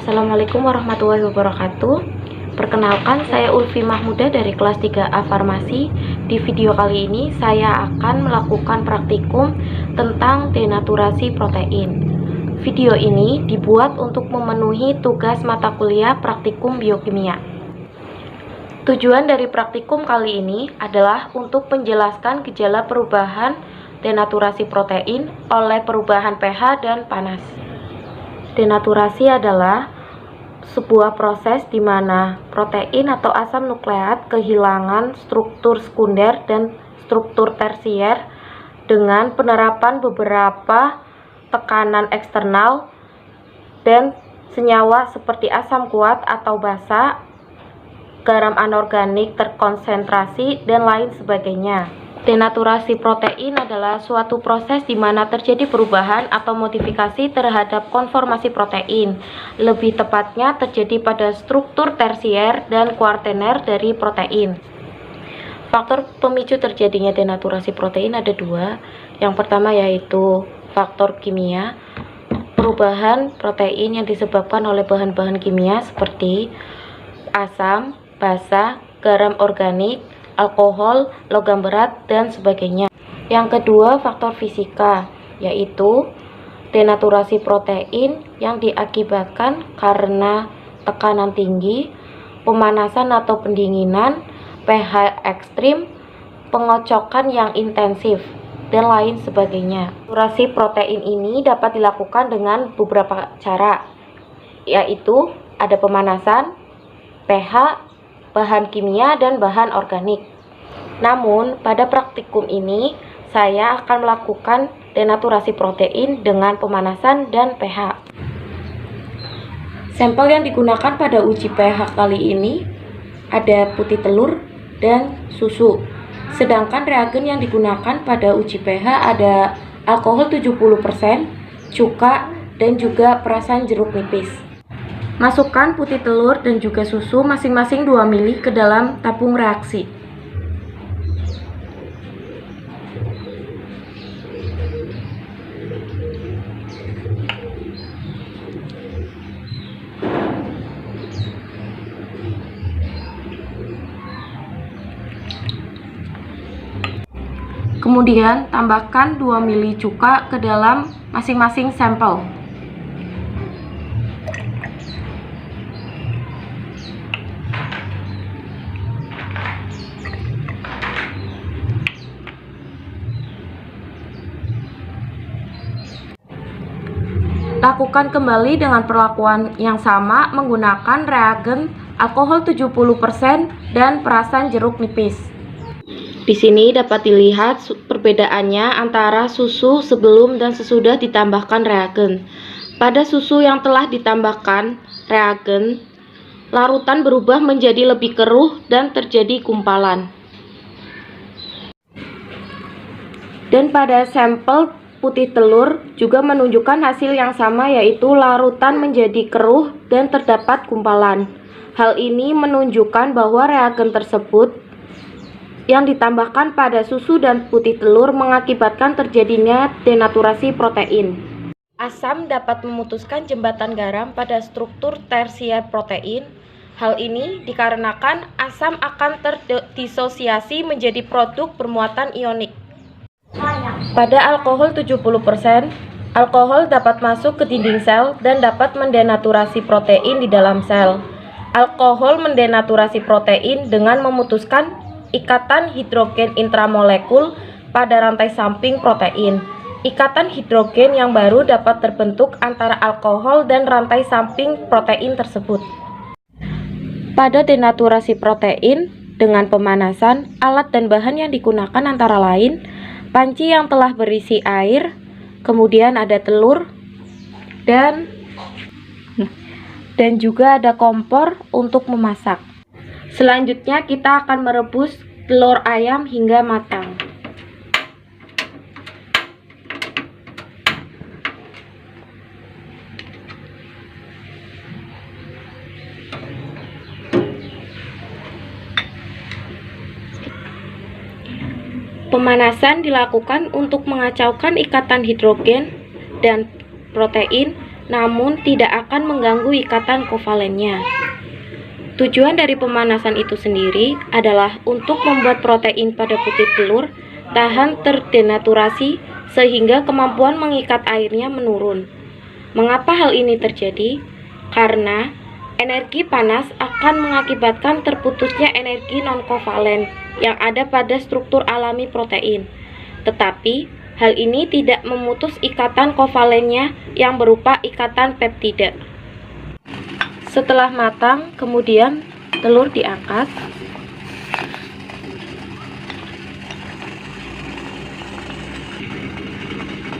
Assalamualaikum warahmatullahi wabarakatuh. Perkenalkan, saya Ulfi Mahmuda dari kelas 3A Farmasi. Di video kali ini saya akan melakukan praktikum tentang denaturasi protein. Video ini dibuat untuk memenuhi tugas mata kuliah praktikum biokimia. Tujuan dari praktikum kali ini adalah untuk menjelaskan gejala perubahan denaturasi protein oleh perubahan pH dan panas. Denaturasi adalah sebuah proses di mana protein atau asam nukleat kehilangan struktur sekunder dan struktur tersier dengan penerapan beberapa tekanan eksternal dan senyawa seperti asam kuat atau basa, garam anorganik terkonsentrasi, dan lain sebagainya. Denaturasi protein adalah suatu proses di mana terjadi perubahan atau modifikasi terhadap konformasi protein. Lebih tepatnya terjadi pada struktur tersier dan kuartener dari protein. Faktor pemicu terjadinya denaturasi protein ada dua. Yang pertama yaitu faktor kimia. Perubahan protein yang disebabkan oleh bahan-bahan kimia seperti asam, basa, garam organik, alkohol, logam berat, dan sebagainya. Yang kedua, faktor fisika, yaitu denaturasi protein yang diakibatkan karena tekanan tinggi, pemanasan atau pendinginan, pH ekstrim, pengocokan yang intensif, dan lain sebagainya. Denaturasi protein ini dapat dilakukan dengan beberapa cara, yaitu ada pemanasan, pH, bahan kimia, dan bahan organik. Namun, pada praktikum ini, saya akan melakukan denaturasi protein dengan pemanasan dan pH. Sampel yang digunakan pada uji pH kali ini ada putih telur dan susu. Sedangkan reagen yang digunakan pada uji pH ada alkohol 70%, cuka, dan juga perasan jeruk nipis. Masukkan putih telur dan juga susu masing-masing 2 ml ke dalam tabung reaksi. Kemudian tambahkan 2 ml cuka ke dalam masing-masing sampel. Lakukan kembali dengan perlakuan yang sama menggunakan reagen alkohol 70% dan perasan jeruk nipis. Di sini dapat dilihat perbedaannya antara susu sebelum dan sesudah ditambahkan reagen. Pada susu yang telah ditambahkan reagen, larutan berubah menjadi lebih keruh dan terjadi gumpalan. Dan pada sampel putih telur juga menunjukkan hasil yang sama, yaitu larutan menjadi keruh dan terdapat gumpalan. Hal ini menunjukkan bahwa reagen tersebut yang ditambahkan pada susu dan putih telur mengakibatkan terjadinya denaturasi protein. Asam dapat memutuskan jembatan garam pada struktur tersier protein. Hal ini dikarenakan asam akan terdisosiasi menjadi produk bermuatan ionik. Pada alkohol 70%, alkohol dapat masuk ke dinding sel dan dapat mendenaturasi protein di dalam sel. Alkohol mendenaturasi protein dengan memutuskan ikatan hidrogen intramolekul pada rantai samping protein. Ikatan hidrogen yang baru dapat terbentuk antara alkohol dan rantai samping protein tersebut. Pada denaturasi protein dengan pemanasan, alat dan bahan yang digunakan antara lain panci yang telah berisi air, kemudian ada telur, dan juga ada kompor untuk memasak. Selanjutnya kita akan merebus telur ayam hingga matang. Pemanasan dilakukan untuk mengacaukan ikatan hidrogen dan protein namun tidak akan mengganggu ikatan kovalennya. Tujuan dari pemanasan itu sendiri adalah untuk membuat protein pada putih telur tahan terdenaturasi sehingga kemampuan mengikat airnya menurun. Mengapa hal ini terjadi? Karena energi panas akan mengakibatkan terputusnya energi non-kovalen yang ada pada struktur alami protein. Tetapi, hal ini tidak memutus ikatan kovalennya yang berupa ikatan peptida. Setelah matang, kemudian telur diangkat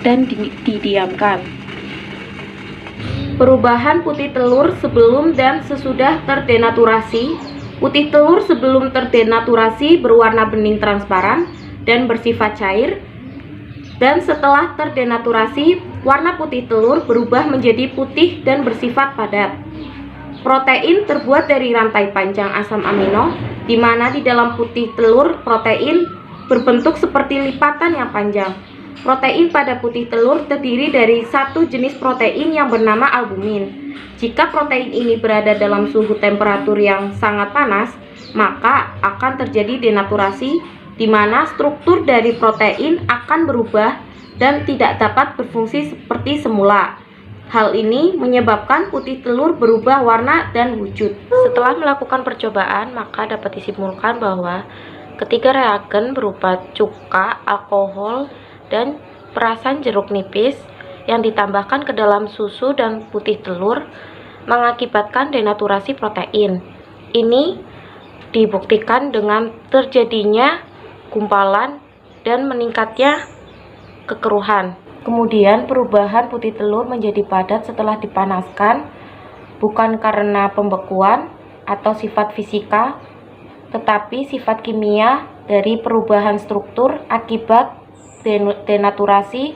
dan didiamkan. Perubahan putih telur sebelum dan sesudah terdenaturasi. Putih telur sebelum terdenaturasi berwarna bening transparan dan bersifat cair, dan setelah terdenaturasi, warna putih telur berubah menjadi putih dan bersifat padat. Protein terbuat dari rantai panjang asam amino, di mana di dalam putih telur protein berbentuk seperti lipatan yang panjang. Protein pada putih telur terdiri dari satu jenis protein yang bernama albumin. Jika protein ini berada dalam suhu temperatur yang sangat panas, maka akan terjadi denaturasi, di mana struktur dari protein akan berubah dan tidak dapat berfungsi seperti semula. Hal ini menyebabkan putih telur berubah warna dan wujud. Setelah melakukan percobaan, maka dapat disimpulkan bahwa ketiga reagen berupa cuka, alkohol, dan perasan jeruk nipis yang ditambahkan ke dalam susu dan putih telur mengakibatkan denaturasi protein. Ini dibuktikan dengan terjadinya gumpalan dan meningkatnya kekeruhan. Kemudian perubahan putih telur menjadi padat setelah dipanaskan bukan karena pembekuan atau sifat fisika, tetapi sifat kimia dari perubahan struktur akibat denaturasi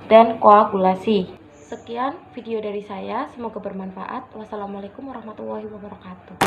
dan koagulasi. Sekian video dari saya, semoga bermanfaat. Wassalamualaikum warahmatullahi wabarakatuh.